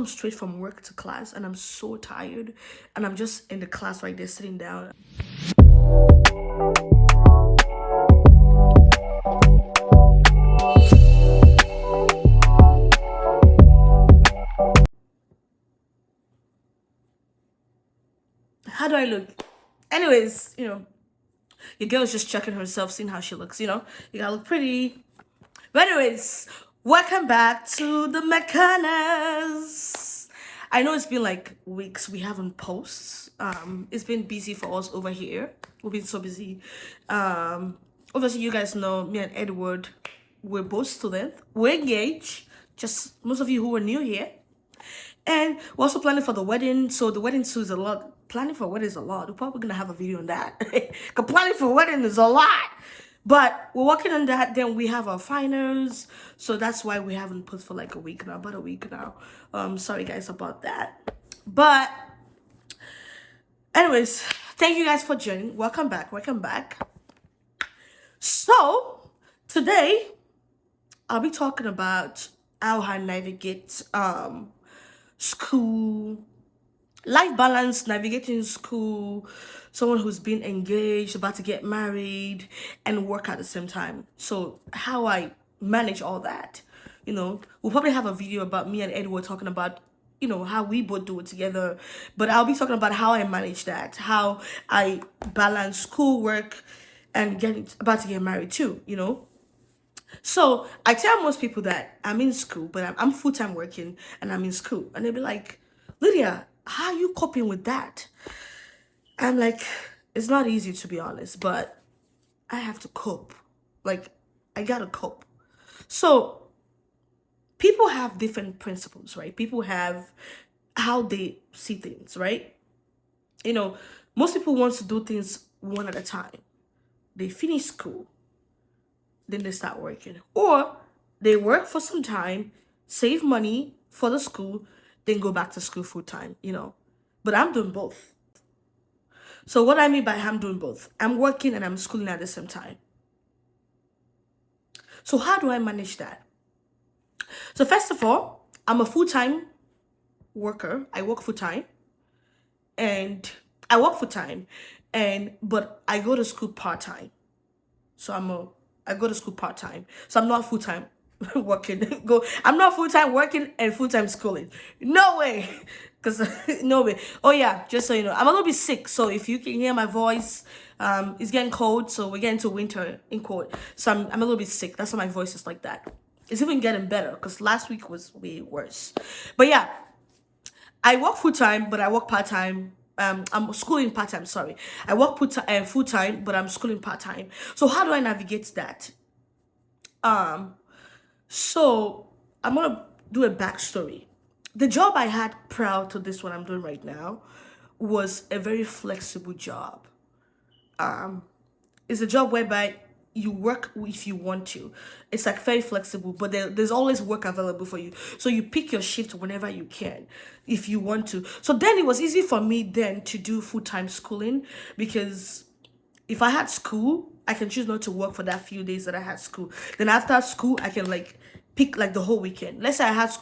come straight from work to class and I'm so tired and I'm just in the class right there sitting down. How do I look? Anyways, your girl's just checking herself, seeing how she looks, You gotta look pretty. But anyways, welcome back to the mechanas. I know it's been like weeks we haven't posts. It's been busy for us over here. We've been so busy. Obviously you guys know me and Edward, we're both students. We're engaged. Just most of you who are new here. And we're also planning for the wedding. So the wedding too is a lot. Planning for a wedding is a lot. We're probably gonna have a video on that. Cause planning for a wedding is a lot. But we're working on that. Then we have our finals. So that's why we haven't put for like a week now, about a week now. Sorry guys about that. But anyways, thank you guys for joining. Welcome back. Welcome back. So today I'll be talking about how I navigate school, life balance, navigating school, someone who's been engaged, about to get married, and work at the same time. So how I manage all that, we'll probably have a video about me and Edward talking about, how we both do it together. But I'll be talking about how I manage that, how I balance school, work, and about to get married too, So I tell most people that I'm in school, but I'm full-time working and I'm in school. And they'll be like, Lydia, how are you coping with that? I'm like, it's not easy to be honest, but I have to cope. Like, I gotta cope. So people have different principles, right? People have how they see things, right? Most people want to do things one at a time. They finish school, then they start working. Or they work for some time, save money for the school, then go back to school full time, But I'm doing both. So what I mean by I'm doing both, I'm working and I'm schooling at the same time. So how do I manage that? So first of all, I'm a full-time worker. I work full-time and but I go to school part-time. So I go to school part-time. So I'm not full-time working. I'm not full-time working and full-time schooling. No way. Because no way. Oh yeah, just so you know, I'm a little bit sick. So if you can hear my voice, it's getting cold. So we're getting to winter in cold. So I'm a little bit sick. That's why my voice is like that. It's even getting better because last week was way worse. But yeah, I work full-time, but I work part-time. I'm schooling part-time, sorry. I work full-time, but I'm schooling part-time. So how do I navigate that? So I'm gonna do a backstory. The job I had prior to this one I'm doing right now was a very flexible job. It's a job whereby you work if you want to. It's like very flexible, but there's always work available for you. So you pick your shift whenever you can, if you want to. So then it was easy for me then to do full-time schooling because if I had school, I can choose not to work for that few days that I had school. Then after school, I can like pick like the whole weekend. Let's say I have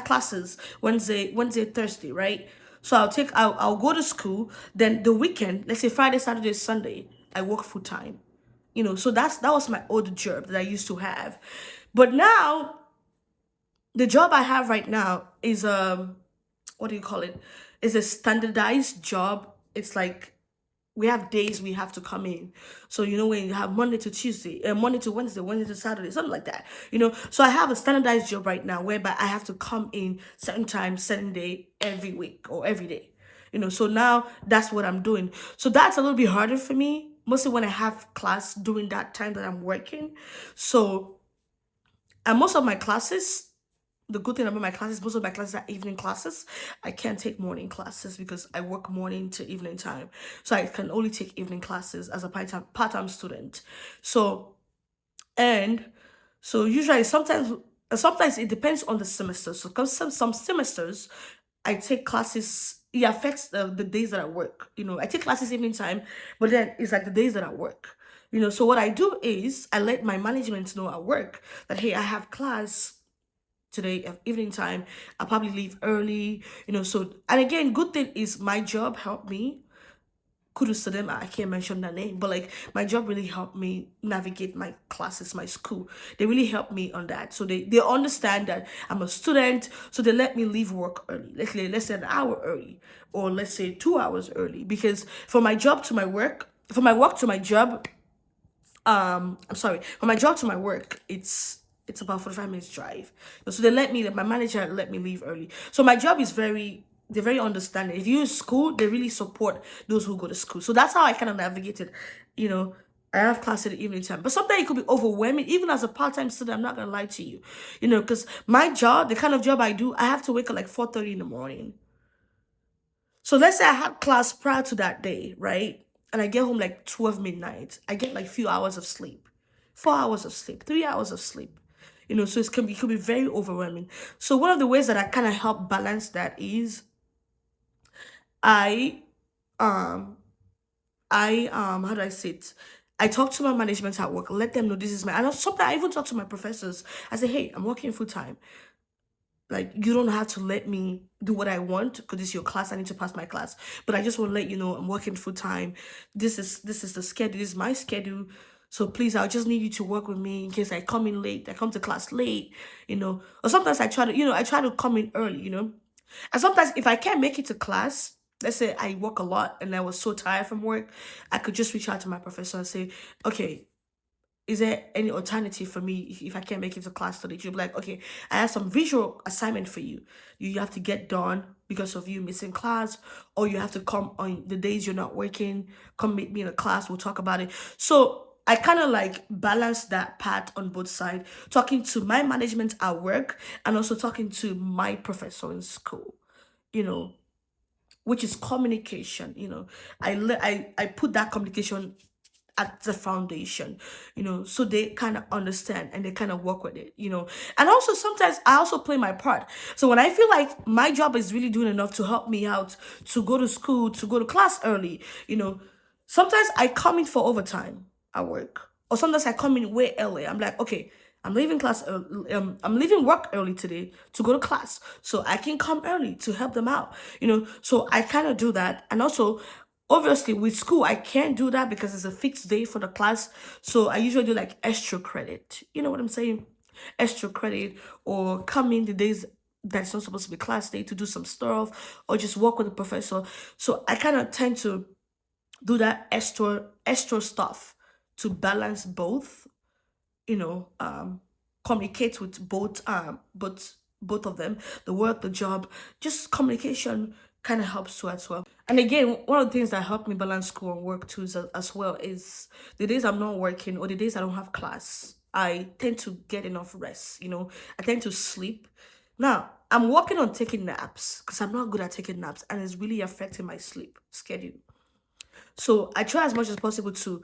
classes Wednesday, Thursday, right? So I'll go to school. Then the weekend, let's say Friday, Saturday, Sunday, I work full time. So that was my old job that I used to have. But now, the job I have right now is what do you call it? It's a standardized job. It's like we have days we have to come in. So when you have Monday to Tuesday, Monday to Wednesday, Wednesday to Saturday, something like that. So I have a standardized job right now whereby I have to come in certain time, certain day, every week or every day. So now that's what I'm doing. So that's a little bit harder for me, mostly when I have class during that time that I'm working. So and most of my classes, the good thing about my classes, most of my classes are evening classes. I can't take morning classes because I work morning to evening time. So I can only take evening classes as a part-time student. So, and so usually sometimes it depends on the semester. So because some semesters I take classes, it affects the days that I work. I take classes evening time, but then it's like the days that I work. So what I do is I let my management know at work that, hey, I have class today, evening time, I'll probably leave early, So, and again, good thing is my job helped me. Kudos to them. I can't mention their name, but like my job really helped me navigate my classes, my school. They really helped me on that. So they understand that I'm a student, so they let me leave work early. Let's say an hour early, or let's say 2 hours early, because from my job to my work, from my work to my job, I'm sorry, from my job to my work, it's about 45 minutes drive. So they let me, my manager let me leave early. So my job is they're very understanding. If you're in school, they really support those who go to school. So that's how I kind of navigated, you know. I have class at the evening time, but sometimes it could be overwhelming. Even as a part-time student, I'm not gonna lie to you, because my job, the kind of job I do, I have to wake up like 4:30 in the morning. So let's say I had class prior to that day, right? And I get home like 12 midnight. I get like few hours of sleep, 4 hours of sleep, 3 hours of sleep. So it can be very overwhelming. So one of the ways that I kind of help balance that is I um how do I say it? I talk to my management at work, let them know this is my, and sometimes I even talk to my professors. I say, hey, I'm working full time. Like, you don't have to let me do what I want because it's your class. I need to pass my class, but I just want to let you know I'm working full time. This is the schedule. This is my schedule. So please, I'll just need you to work with me in case I come in late. I come to class late, Or sometimes I try to, I try to come in early. And sometimes if I can't make it to class, let's say I work a lot and I was so tired from work, I could just reach out to my professor and say, okay, is there any alternative for me if I can't make it to class today? You'll be like, okay, I have some visual assignment for you. You have to get done because of you missing class, or you have to come on the days you're not working, come meet me in a class, we'll talk about it. So I kind of like balance that part on both sides, talking to my management at work and also talking to my professor in school, you know, which is communication. I put that communication at the foundation, so they kind of understand and they kind of work with it. And also sometimes I also play my part. So when I feel like my job is really doing enough to help me out to go to school, to go to class early, sometimes I come in for overtime at work, or sometimes I come in way early. I'm like, okay, I'm leaving work early today to go to class, so I can come early to help them out. So I kind of do that, and also, obviously, with school, I can't do that because it's a fixed day for the class. So I usually do like extra credit. You know what I'm saying? Extra credit, or come in the days that's not supposed to be class day to do some stuff, or just work with the professor. So I kind of tend to do that extra stuff to balance both, you know um communicate with both of them, the work, the job. Just communication kind of helps too as well. And again, one of the things that help me balance school and work too is, as well, is the days I'm not working or the days I don't have class, I tend to get enough rest. I tend to sleep. Now I'm working on taking naps because I'm not good at taking naps, and it's really affecting my sleep schedule. So I try as much as possible to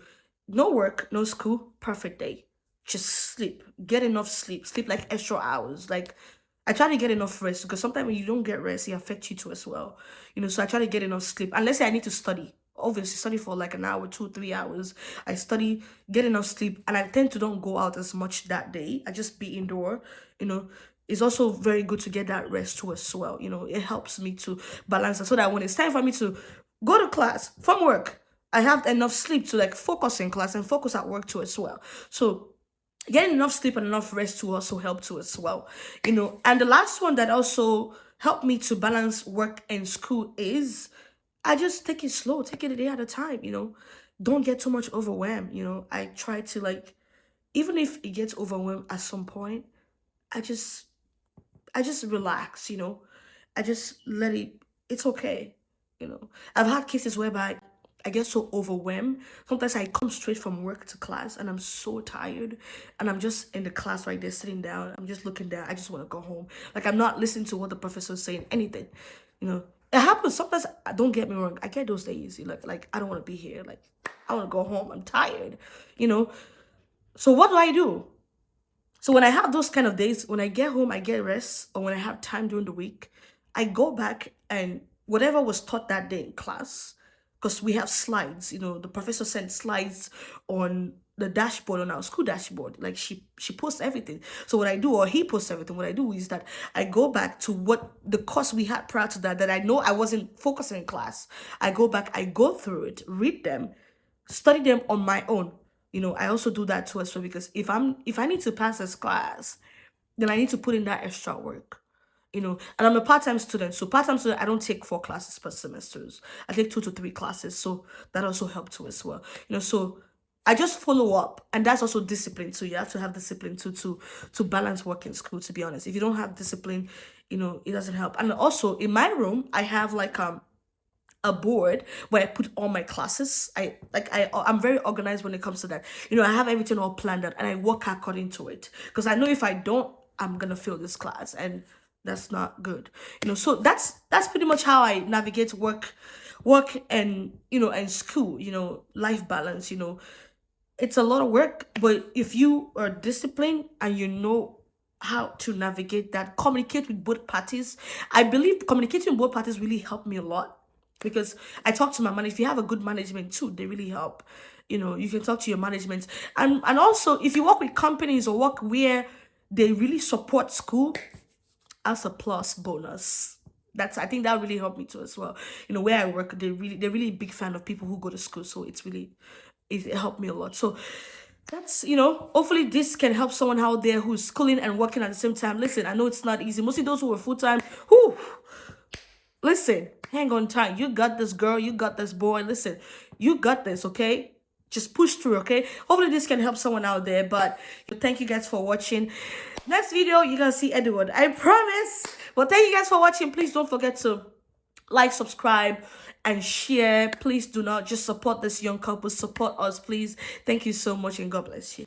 no work, no school, perfect day. Just sleep. Get enough sleep. Sleep like extra hours. Like, I try to get enough rest because sometimes when you don't get rest, it affects you too as well. So I try to get enough sleep. Unless say I need to study. Obviously, study for like an hour, 2, 3 hours. I study, get enough sleep, and I tend to don't go out as much that day. I just be indoor. You know, it's also very good to get that rest too as well. It helps me to balance it so that when it's time for me to go to class from work, I have enough sleep to like focus in class and focus at work too as well. So getting enough sleep and enough rest to also help too as well. And the last one that also helped me to balance work and school is I just take it slow, take it a day at a time. Don't get too much overwhelmed. I try to like, even if it gets overwhelmed at some point, I just I just relax. I just let it, it's okay. I've had cases whereby I get so overwhelmed. Sometimes I come straight from work to class and I'm so tired, and I'm just in the class right there sitting down. I'm just looking down. I just want to go home. Like, I'm not listening to what the professor's saying, anything. It happens. Sometimes, don't get me wrong, I get those days. Like I don't want to be here. Like, I want to go home. I'm tired. You know. So what do I do? So when I have those kind of days, when I get home, I get rest, or when I have time during the week, I go back and whatever was taught that day in class, because we have slides. The professor sent slides on the dashboard on our school dashboard. Like she posts everything. So what I do, or he posts everything, what I do is that I go back to what the course we had prior to that I know I wasn't focusing in class. I go back, I go through it, read them, study them on my own. I also do that too as well, because if I need to pass this class, then I need to put in that extra work. And I'm a part-time student. So part-time student, I don't take 4 classes per semesters. I take 2 to 3 classes. So that also helped too as well. So I just follow up, and that's also discipline too. You have to have discipline too to balance work and school, to be honest. If you don't have discipline, it doesn't help. And also in my room, I have like a board where I put all my classes. I'm very organized when it comes to that. I have everything all planned out, and I work according to it, because I know if I don't, I'm gonna fail this class, and that's not good. So that's pretty much how I navigate work and and school. Life balance. It's a lot of work, but if you are disciplined and you know how to navigate that, communicate with both parties. I believe communicating with both parties really helped me a lot, because I talk to my manager. If you have a good management too, they really help. You can talk to your management, and also if you work with companies or work where they really support school, as a plus bonus. I think that really helped me too as well. Where I work, they're really big fan of people who go to school, so it helped me a lot. So that's, hopefully this can help someone out there who's schooling and working at the same time. Listen, I know it's not easy. Mostly those who are full-time, listen, hang on tight. You got this, girl. You got this, boy. Listen, you got this, okay? Just push through, okay? Hopefully this can help someone out there. But thank you guys for watching. Next video, you're gonna see Edward, I promise. But thank you guys for watching. Please don't forget to like, subscribe, and share. Please do not just support this young couple. Support us, please. Thank you so much, and God bless you.